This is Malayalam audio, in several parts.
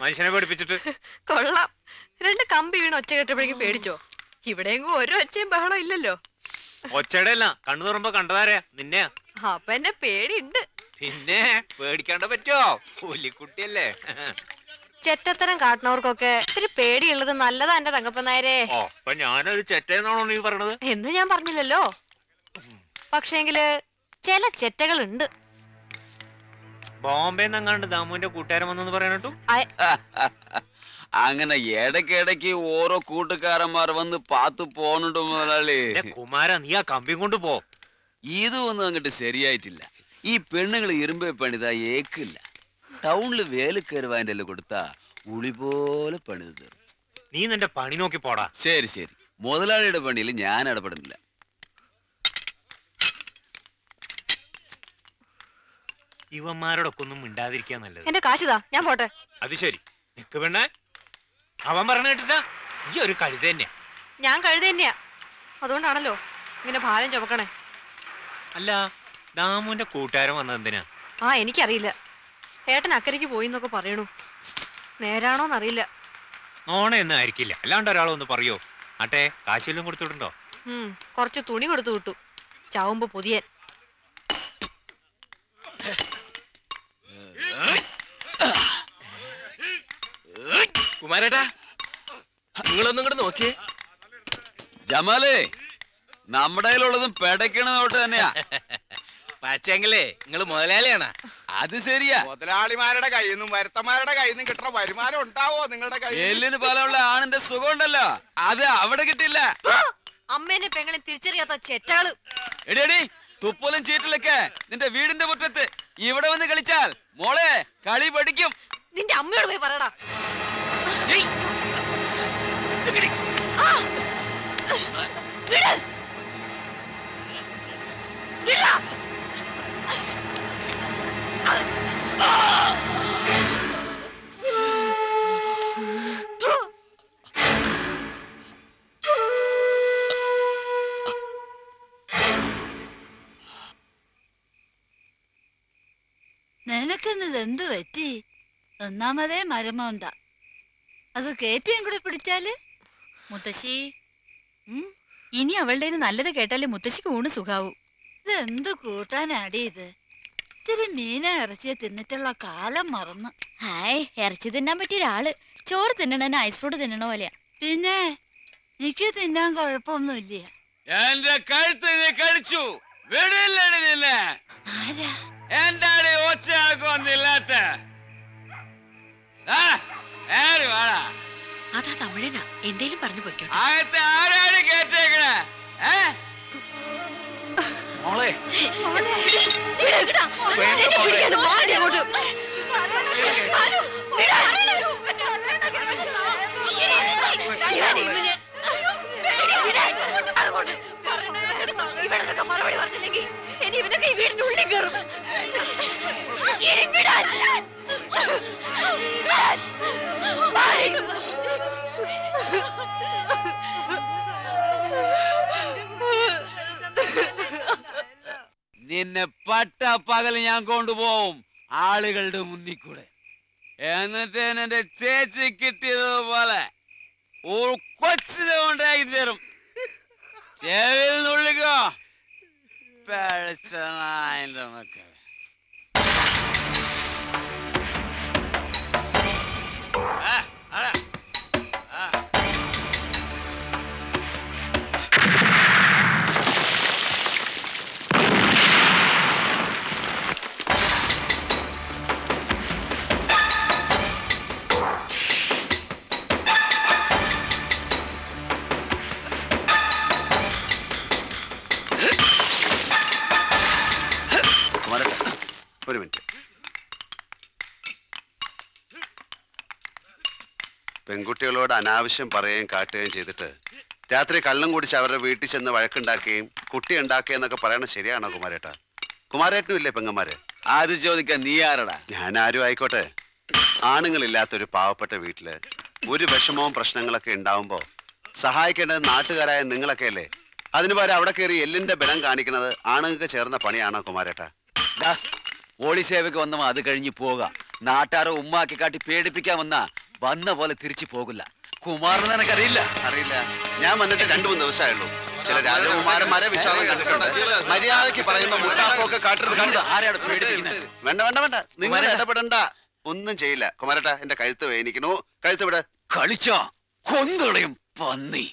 മനുഷ്യനെ പഠിപ്പിച്ചിട്ട് കൊള്ളാം. 2 കമ്പി വീണ് ഒച്ച കേട്ടപ്പോഴേക്കും പേടിച്ചോ? ഇവിടെയെങ്കിലും ഒരു ഒച്ചയും ബഹളം ഇല്ലല്ലോ. ഒച്ചയുടെ അല്ല, കണ്ണു തുറമ്പോ കണ്ടതാരാ? നിന്നെയാ. അപ്പൊ എന്നെ പേടിയുണ്ട്. പിന്നെ പേടിക്കാണ്ട പറ്റോ? പുലിക്കുട്ടിയല്ലേ. ചെറ്റത്തരം കാട്ടണവർക്കൊക്കെ ഇത്തിരി പേടിയുള്ളത് നല്ലതാ എന്റെ തങ്കപ്പനായരെ. അപ്പൊ ഞാനൊരു ചെറ്റയെന്നാണോ നീ പറഞ്ഞത്? എന്ന് ഞാൻ പറഞ്ഞില്ലല്ലോ. പക്ഷേങ്കില് ചില ചെറ്റകളുണ്ട്. ബോംബെ നിന്നങ്ങാണ്ട് ദാമുവിന്റെ കൂട്ടുകാരൻ വന്നു പറയണു. അങ്ങനെ ഇടയ്ക്കിടയ്ക്ക് ഓരോ കൂട്ടുകാരന്മാർ വന്ന് പാത്തു പോണുണ്ട് മുതലാളി. കുമാര, നീ ആ കമ്പിയും കൊണ്ട് പോ. ഇതൊന്നും അങ്ങോട്ട് ശരിയായിട്ടില്ല. ഈ പെണ്ണുങ്ങൾ ഇരുമ്പേ പണിതാ ഏക്കില്ല. ടൗണില് വേലക്കരുവാൻ്റെ കൊടുത്താ ഉളി പോലെ പണിത് തരും. നീ നിന്റെ പണി നോക്കി പോടാ. ശരി ശരി, മുതലാളിയുടെ പണിയിൽ ഞാൻ ഇടപെടുന്നില്ല. ഇവന്മാരോടൊക്കെ ഒന്നും മിണ്ടാതിരിക്കാൻ നല്ലത്. എന്റെ കാശിതാ, ഞാൻ പോട്ടെ. അത് ശരി, നിക്ക് പെണ്ണേ. അവൻ പറഞ്ഞ കേട്ടിട്ടാ ഈ ഒരു കഴുത തന്നെയാ. ഞാൻ കഴുത തന്നെയാ. അതുകൊണ്ടാണല്ലോ ഇങ്ങനെ ഭാരം ചുമക്കണേ. അല്ല, ദാമുവിന്റെ കൂട്ടുകാരൻ വന്നത് എന്തിനാ? എനിക്കറിയില്ല. ഏട്ടൻ അക്കരയ്ക്ക് പോയി എന്നൊക്കെ പറയണു. നേരാണോന്നറിയില്ല. നോണയൊന്നും ആയിരിക്കില്ല. അല്ലാണ്ട് ഒരാളൊന്ന് പറയോ? ആട്ടെ, കാശെല്ലാം കൊടുത്തുവിട്ടുണ്ടോ? കുറച്ച് തുണി കൊടുത്തു വിട്ടു. ചാവുമ്പോ പുതിയ. കുമാരേട്ടാ, നിങ്ങളൊന്നും കൂടെ നോക്കിയേ. ജമാലേ, നമ്മുടെ കയ്യിലുള്ളതും പെടക്കണ നോട്ട് തന്നെയാ. പക്ഷേങ്കിലേ നിങ്ങള് മുതലാളിയാണ്. അത് ശരിയാ. മുതലാളിമാരുടെ കയ്യിൽ നിന്നും വരുത്തന്മാരുടെ കയ്യിൽ നിന്നും കിട്ടുന്ന വരുമാനം ഉണ്ടാവോ നിങ്ങളുടെ കയ്യിൽ? എല്ലിന് ഫലമുള്ള ആണിന്റെ സുഖം ഉണ്ടല്ലോ, അത് അവിടെ കിട്ടില്ല. അമ്മേനെ പെങ്ങളെ തിരിച്ചറിയാത്ത ചെറ്റകള്. എടിയടി, തുപ്പലും ചീറ്റിലൊക്കെ നിന്റെ വീടിന്റെ മുറ്റത്ത് ഇവിടെ വന്ന് കളിച്ചാൽ മോളെ കളി പഠിക്കും. നിന്റെ അമ്മയോട് പോയി പറയടാ. നിനക്കെന്നത് എന്ത് പറ്റി? ഒന്നാമതേ മരമോന്ത, അത് കേറ്റിയും കൂടെ പിടിച്ചാല്. മുത്തശ്ശി, ഇനി അവളുടെ നല്ലത് കേട്ടാലേ മുത്തശ്ശിക്ക് ഊണ് സുഖാവൂ. ഇതെന്ത് കൂട്ടാനാടി ഇത്? ഇത്തിരി മീന ഇറച്ചിയെ തിന്നിട്ടുള്ള കാലം മറന്നു. ഹായ്, ഇറച്ചി തിന്നാൻ പറ്റിയ ഒരാള് ചോറ് തിന്നണ ഐസ് ഫ്രൂട്ട് തിന്നണ പോലെയാ. പിന്നെ എനിക്ക് തിന്നാൻ കുഴപ്പമൊന്നുമില്ല. എന്റെ കഴുത്ത് നീ കഴിച്ചു വിടില്ലടി നിന്നെ. ആരാ? എന്താടി ഒച്ചയാക്കൊന്നില്ലാത്ത? അതാ തമിഴനാ, എന്തേലും പറഞ്ഞു പൊയ്ക്കോട്ടെ. അകത്ത് ആരാണ് കേട്ടേക്കണേ? മോളെ, മറുപടി പറഞ്ഞില്ലെങ്കിൽ ഇനി ഇവനൊക്കെ ഈ വീടിന്റെ ഉള്ളിൽ കയറും. നിന്നെ പട്ട പകല് ഞാൻ കൊണ്ടുപോവും ആളുകളുടെ മുന്നിൽ കൂടെ. എന്നിട്ട് എന്റെ ചേച്ചി കിട്ടിയതുപോലെ ഒരു കൊച്ചിനെ ഉണ്ടാക്കി തരും. ചെവിയിൽ നുള്ളിക്കോ പേഴ്ചനായന്റെ മക്കളെ. ഒരു മിനിറ്റ്. പെൺകുട്ടികളോട് അനാവശ്യം പറയുകയും കാട്ടുകയും ചെയ്തിട്ട് രാത്രി കള്ളം കുടിച്ച് അവരുടെ വീട്ടിൽ ചെന്ന് വഴക്കുണ്ടാക്കുകയും കുട്ടി ഉണ്ടാക്കുകയെന്നൊക്കെ പറയണത് ശരിയാണോ കുമാരേട്ടാ? കുമാരേട്ടനും ഇല്ലേ പെങ്ങന്മാര്? അത് ചോദിക്കാൻ നീ ആരടാ? ഞാൻ ആരും ആയിക്കോട്ടെ, ആണുങ്ങളില്ലാത്തൊരു പാവപ്പെട്ട വീട്ടില് ഒരു വിഷമവും പ്രശ്നങ്ങളൊക്കെ ഉണ്ടാവുമ്പോ സഹായിക്കേണ്ടത് നാട്ടുകാരായ നിങ്ങളൊക്കെ അല്ലേ? അതിനു പകരം അവിടെ കയറി എല്ലിന്റെ ബലം കാണിക്കുന്നത് ആണുങ്ങൾക്ക് ചേർന്ന പണിയാണോ കുമാരേട്ടാ? ദാ, ഓളി സേവയ്ക്ക് വന്നവ അത് കഴിഞ്ഞ് പോക. നാട്ടാരെ ഉമ്മാക്കി കാട്ടി പേടിപ്പിക്കാൻ വന്ന പോലെ തിരിച്ചു പോകില്ല. കുമാറിന് നിനക്കറിയില്ല. അറിയില്ല. ഞാൻ വന്നിട്ട് 2-3 ദിവസമായുള്ളൂ. ചില രാജകുമാരന്മാരെ വിശ്വാസം കണ്ടിട്ടുണ്ട്. മര്യാദയ്ക്ക് പറയുമ്പോ മുട്ടാപ്പൊക്കെ കാട്ടരുത്. കണ്ടോ? ആരെയാണ് പേടിപ്പിക്കുന്നത്? വേണ്ട വേണ്ട വേണ്ട, നിങ്ങൾ ഇടപെടണ്ട. ഒന്നും ചെയ്യില്ല. കുമാരേട്ടാ, എന്റെ കഴുത്ത് വേദനിക്കണു. കഴുത്ത് വിട്. കളിച്ചോ കൊന്നുകളയും പന്നി.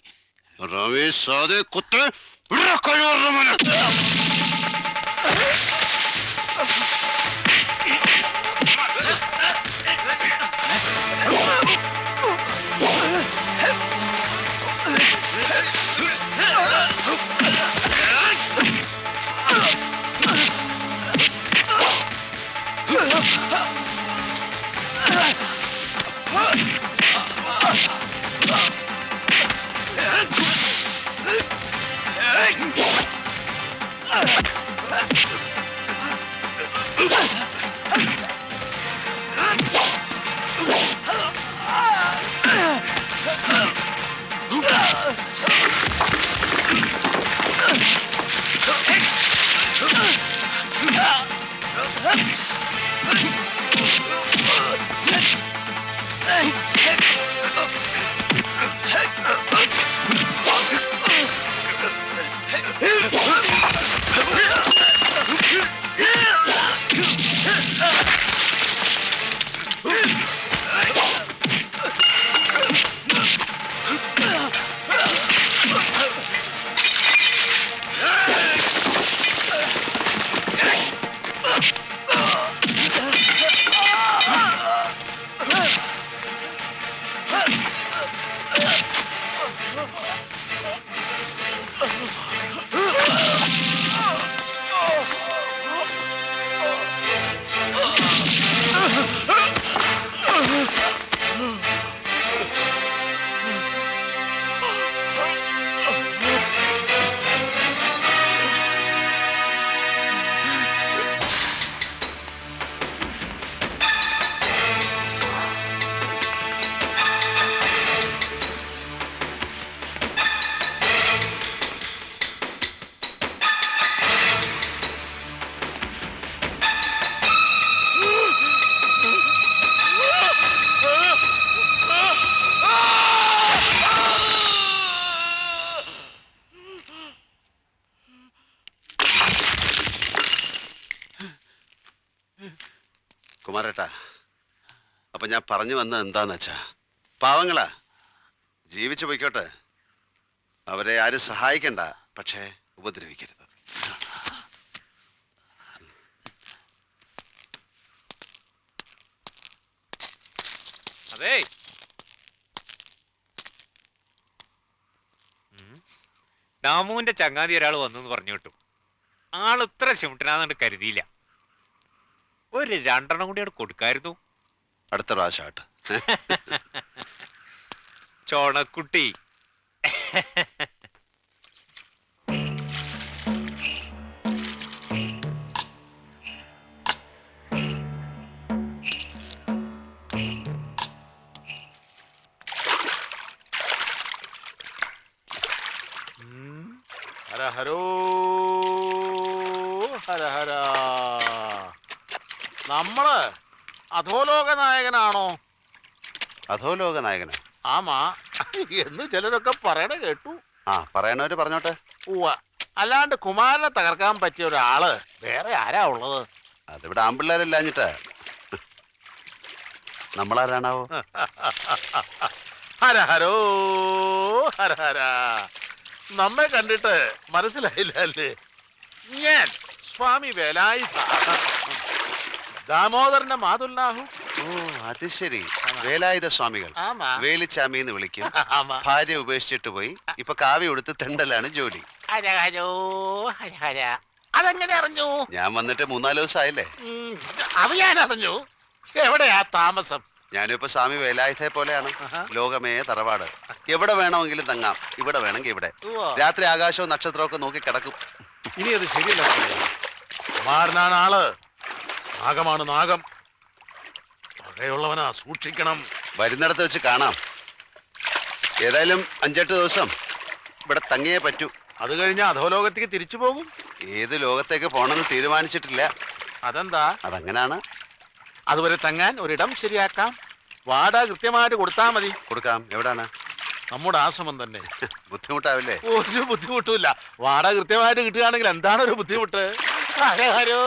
കുമാരേട്ടാ, അപ്പൊ ഞാൻ പറഞ്ഞു വന്നത് എന്താന്ന് വെച്ചാ, പാവങ്ങളാ, ജീവിച്ചു പോയിക്കോട്ടെ. അവരെ ആരും സഹായിക്കണ്ട, പക്ഷേ ഉപദ്രവിക്കരുത്. അതെ, ദാമുവിന്റെ ചങ്ങാതി ഒരാൾ വന്നു പറഞ്ഞു കേട്ടു. ആൾ ഇത്ര ചുമട്ടനാന്ന് കരുതിയില്ല. ഒരു 2 കൂടി അവിടെ കൊടുക്കായിരുന്നു. അടുത്ത പ്രാവശ്യമായിട്ട്. ചോണക്കുട്ടി. ഹര ഹരോ ഹര ഹര. നമ്മള് അധോലോക നായകനാണോ? അധോലോക നായകനാ? ആമാ എന്ന് ചിലരൊക്കെ പറയണ കേട്ടു. ആ, പറയണവര് പറഞ്ഞോട്ടെ. ഉവ്വ. അല്ലാണ്ട് കുമാരനെ തകർക്കാൻ പറ്റിയ ഒരാള് വേറെ ആരാ ഉള്ളത്? അതിവിടെ ആമ്പിള്ളേരില്ലാഞ്ഞിട്ടാ. നമ്മളാരാണാവോ? ഹര ഹരോ ഹര ഹര. നമ്മെ കണ്ടിട്ട് മനസ്സിലായില്ല അല്ലേ? ഞാൻ സ്വാമി വേലായുധ, ദാമോദരന്റെ മാതുല്ലാഹു. ഓ, അത് ശരി. വേലായുധ സ്വാമികൾ. ആമാ. വേലിച്ചാമി എന്ന് വിളിക്കും. ആമാ. ഭാര്യ ഉപേക്ഷിച്ചിട്ട് പോയി. ഇപ്പൊ കാവ്യ ഉടുത്ത് തെണ്ടലാണ് ജോലി. ഹര ഹരോ ഹര ഹര. അതെങ്ങനെ അറിഞ്ഞു? ഞാൻ വന്നിട്ട് 3-4 ദിവസമായില്ലേ. അത് ഞാൻ അറിഞ്ഞു. എവിടെയാ താമസം? ഞാനും ഇപ്പൊ സ്വാമി വേലായുധയെ പോലെയാണ്. ലോകമേ തറവാട്. എവിടെ വേണമെങ്കിലും തങ്ങാം. ഇവിടെ വേണമെങ്കിൽ ഇവിടെ. രാത്രി ആകാശവും നക്ഷത്രവും ഒക്കെ നോക്കി കിടക്കും. ഇനി അത് ശരിയല്ല. കുമാരനാണ് ആള്. നാഗമാണ് നാഗം. പകയുള്ളവനാ, സൂക്ഷിക്കണം. വരുന്നിടത്ത് വെച്ച് കാണാം. ഏതായാലും 5-8 ദിവസം ഇവിടെ തങ്ങിയേ പറ്റൂ. അത് കഴിഞ്ഞാൽ അധോലോകത്തേക്ക് തിരിച്ചു പോകും. ഏത് ലോകത്തേക്ക് പോണെന്ന് തീരുമാനിച്ചിട്ടില്ല. അതെന്താ? അതങ്ങനാണ്. അതുവരെ തങ്ങാൻ ഒരിടം ശരിയാക്കാം. വാടക കൃത്യമായിട്ട് കൊടുത്താൽ മതി. കൊടുക്കാം. എവിടാണ്? നമ്മുടെ ആശ്രമം തന്നെ. ബുദ്ധിമുട്ടാവില്ലേ? ഒരു ബുദ്ധിമുട്ടുമില്ല. വാടക കൃത്യമായിട്ട് കിട്ടുകയാണെങ്കിൽ എന്താണ് ഒരു ബുദ്ധിമുട്ട്? ഹരോ ഹരോ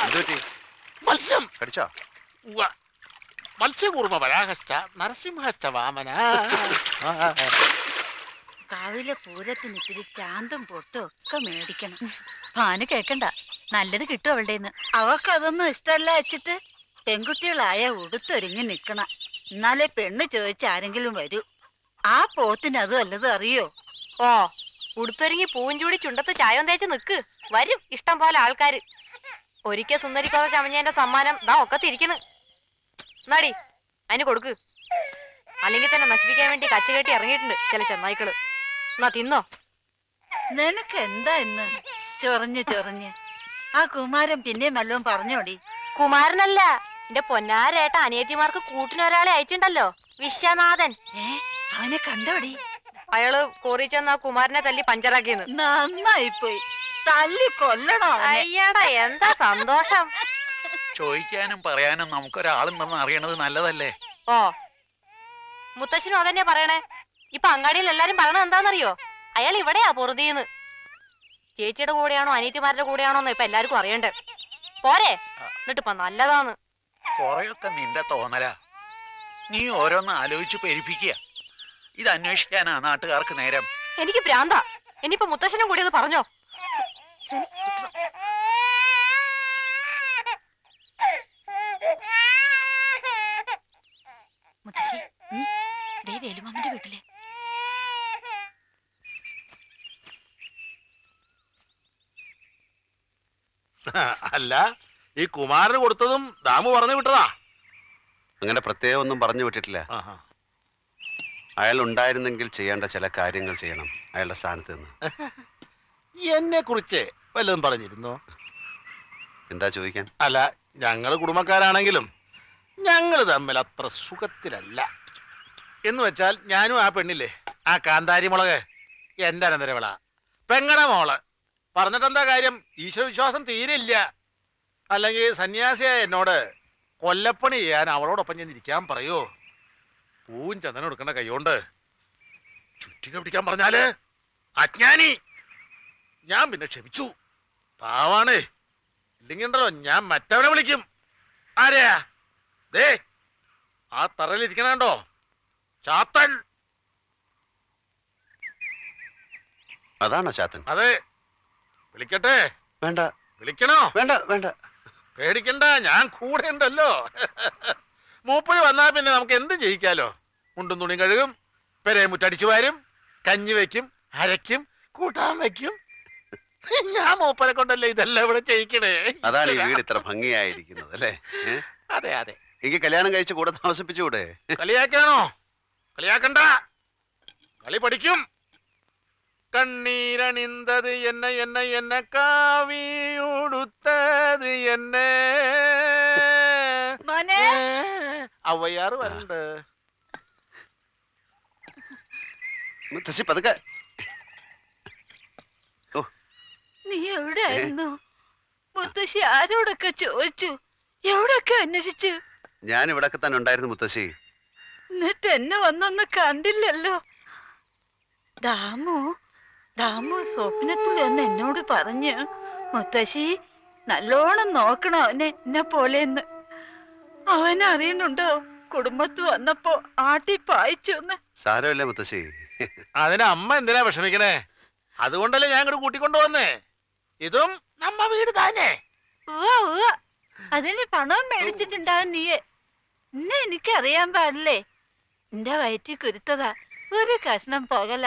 എന്ത് പറ്റി? മത്സ്യം കടിച്ചോ? ഉവ്വ. മത്സ്യകൂർമ്മ വരാഹശ്ച നരസിംഹശ്ച വാമന. കാവിലെ പൂരത്തിന് ഇത്തിരി ചാന്തും പൊട്ടും ഒക്കെ മേടിക്കണം. ഭാനു കേക്കണ്ട, നല്ലത് കിട്ടും അവളുടെ അവക്കതൊന്നും ഇഷ്ടമല്ല വെച്ചിട്ട് പെൺകുട്ടികളായ ഉടുത്തൊരുങ്ങി നിക്കണം. എന്നാലേ പെണ്ണ് ചോദിച്ച ആരെങ്കിലും വരൂ. ആ പോത്തിന് അത് വല്ലതും അറിയോ? ഓ ഉടുത്തൊരുങ്ങി പൂവും ചൂടി ചുണ്ടത്ത് ചായം തേച്ച് നിക്ക്, വരും ഇഷ്ടം പോലെ ആൾക്കാര്. ഒരിക്കൽ സുന്ദരിക്കോത ചമഞ്ഞതിന്റെ സമ്മാനം ദാ ഒക്കത്തിരിക്കുന്നു. എന്നാടി അതിന് കൊടുക്ക്, അല്ലെങ്കിൽ തന്നെ നശിപ്പിക്കാൻ വേണ്ടി കച്ചുകെട്ടി ഇറങ്ങിയിട്ടുണ്ട് ചില ചെന്നായ്ക്കള്. എന്നാ തിന്നോ. നിനക്ക് എന്താ ഇന്ന് ചൊറഞ്ഞ് ചൊറഞ്ഞ്? ആ കുമാരൻ പിന്നെയും വല്ലതും പറഞ്ഞോടി? കുമാരനല്ല, എന്റെ പൊന്നാരേട്ട അനിയത്തിമാർക്ക് കൂട്ടിനൊരാളെ അയച്ചിണ്ടല്ലോ, വിശ്വനാഥൻ. അവനെ കണ്ടോടി? അയാള് കോറി ചെന്ന് ആ കുമാരനെ തല്ലി പഞ്ചറാക്കിയെന്ന്. നന്നായിപ്പോയി. തല്ലി കൊല്ലണോ അവനെ? അയ്യടാ എന്താ സന്തോഷം. ചോദിക്കാനും പറയാനും നമുക്കൊരാളുണ്ടെന്ന് അറിയണത് നല്ലതല്ലേ? ഓ മുത്തശ്ശനും അതന്നെ പറയണേ. ഇപ്പൊ അങ്ങാടിയിൽ എല്ലാരും പറയണത് എന്താണെന്നറിയോ? അയാൾ ഇവിടെയാ പൊറുതിന്ന്. ചേച്ചിയുടെ കൂടെയാണോ അനിയത്തിമാരുടെ കൂടെയാണോന്ന് ഇപ്പൊ എല്ലാവർക്കും അറിയണ്ടേ. പോരെ എന്നിട്ടിപ്പൊ നല്ലതാന്ന്. കൊറേയൊക്കെ നിന്റെ തോന്നല. നീ ഓരോന്ന് ആലോചിച്ച് പെരിപ്പിക്കുക. ഇത് അന്വേഷിക്കാനാ നാട്ടുകാർക്ക് നേരം. എനിക്ക് ഭ്രാന്താ. ഇനിയിപ്പൊ മുത്തശ്ശനും കൂടി അത് പറഞ്ഞോ. മുത്തശ്ശി, ദേ വേലുമാമന്റെ വീട്ടിലെ അല്ല, ഈ കുമാരന് കൊടുത്തതും ദാമു പറഞ്ഞു വിട്ടതാ? അങ്ങനെ പ്രത്യേകം ഒന്നും പറഞ്ഞു വിട്ടിട്ടില്ല. ആഹാ. അയാൾ ഉണ്ടായിരുന്നെങ്കിൽ ചെയ്യേണ്ട ചില കാര്യങ്ങൾ ചെയ്യണം അയാളുടെ സ്ഥാനത്ത് നിന്ന്. എന്നെ കുറിച്ച് വല്ലതും പറഞ്ഞിരുന്നോ? എന്താ ചോദിക്കാൻ? അല്ല, ഞങ്ങള് കുടുംബക്കാരാണെങ്കിലും ഞങ്ങൾ തമ്മിൽ അത്ര സുഖത്തിലല്ല. എന്ന് വെച്ചാൽ ഞാനും ആ പെണ്ണില്ലേ, ആ കാന്താരി മുളക്, എന്റെ അനന്തരവള പെങ്ങട മോള്. പറഞ്ഞിട്ടെന്താ കാര്യം? ഈശ്വര വിശ്വാസം തീരെ ഇല്ല. അല്ലെങ്കിൽ സന്യാസിയായ എന്നോട് കൊല്ലപ്പണി ചെയ്യാൻ അവളോടൊപ്പം ഞാൻ ഇരിക്കാൻ പറയോ? പൂവും ചന്ദനം എടുക്കേണ്ട കൈകൊണ്ട് ചുറ്റിക പിടിക്കാൻ പറഞ്ഞാല് അജ്ഞാനി. ഞാൻ പിന്നെ ക്ഷമിച്ചു. പാവാണേ. ഇല്ലെങ്കിൽ ഉണ്ടല്ലോ ഞാൻ മറ്റവനെ വിളിക്കും. ആരെയാ? ദേ ആ തറയിലിരിക്കണോ ചാത്തൻ. അതാണോ ചാത്തൻ? അതെ. വിളിക്കട്ടെ? വേണ്ട. വിളിക്കണോ? വേണ്ട വേണ്ട. പേടിക്കണ്ട, ഞാൻ കൂടെ ഉണ്ടല്ലോ. മൂപ്പര് വന്നാൽ പിന്നെ നമുക്ക് എന്തും ചെയ്യിക്കാലോ. മുണ്ടും തുണി കഴുകും, പെരേ മുറ്റടിച്ചു വാരും, കഞ്ഞി വെക്കും, അരയ്ക്കും, കൂട്ടാൻ വെക്കും. ഞാൻ മൂപ്പരെ കൊണ്ടല്ലേ ഇതെല്ലാം ഇവിടെ ചെയ്യിക്കണേ. അതാണ് ഈ വീട് ഇത്ര ഭംഗിയായിരിക്കുന്നത് അല്ലേ? അതെ അതെ. എനിക്ക് കല്യാണം കഴിച്ച് കൂടെ താമസിപ്പിച്ചുകൂടെ? കളിയാക്കാണോ? കളിയാക്കണ്ട, കളി പഠിക്കും. കണ്ണീരണിന്തത് എന്നെ എന്നെ എന്നെ കാവിയുടുത്തത് എന്നെ. അവയാറ് വരണ്ട്. മുത്തശ്ശി പതുക്കെ. ഓ, നീ എവിടെയായിരുന്നു? മുത്തശ്ശി ആരോടൊക്കെ ചോദിച്ചു, എവിടെയൊക്കെ അന്വേഷിച്ചു? ഞാൻ ഇവിടൊക്കെ തന്നെ ഉണ്ടായിരുന്നു മുത്തശ്ശി. എന്നിട്ട് എന്നെ വന്നൊന്ന് കണ്ടില്ലല്ലോ. ദാമു സ്വപ്നത്തിൽ എന്ന് എന്നോട് പറഞ്ഞു, മുത്തശ്ശി നല്ലോണം നോക്കണം അവനെ എന്നെ പോലെന്ന്. അവനറിയുന്നുണ്ടോ കുടുംബത്ത് വന്നപ്പോ ആട്ടി പായിച്ചു. സാരമില്ല മുത്തശ്ശി. അതിന് അമ്മ എന്തിനാ വിഷമിക്കണേ? അതുകൊണ്ടല്ലേ ഞാൻ ഇങ്ങോട്ട് കൂട്ടിക്കൊണ്ടുവന്നേ. ഇതും നമ്മ വീട് തന്നെ. അതിന് പണവും മേടിച്ചിട്ടുണ്ടാവും നീയെ. എന്നെ എനിക്കറിയാൻ പാടില്ലേ? എന്റെ വയറ്റിൽ കുരുത്തതാ, ഒരു കഷ്ണം പോകല.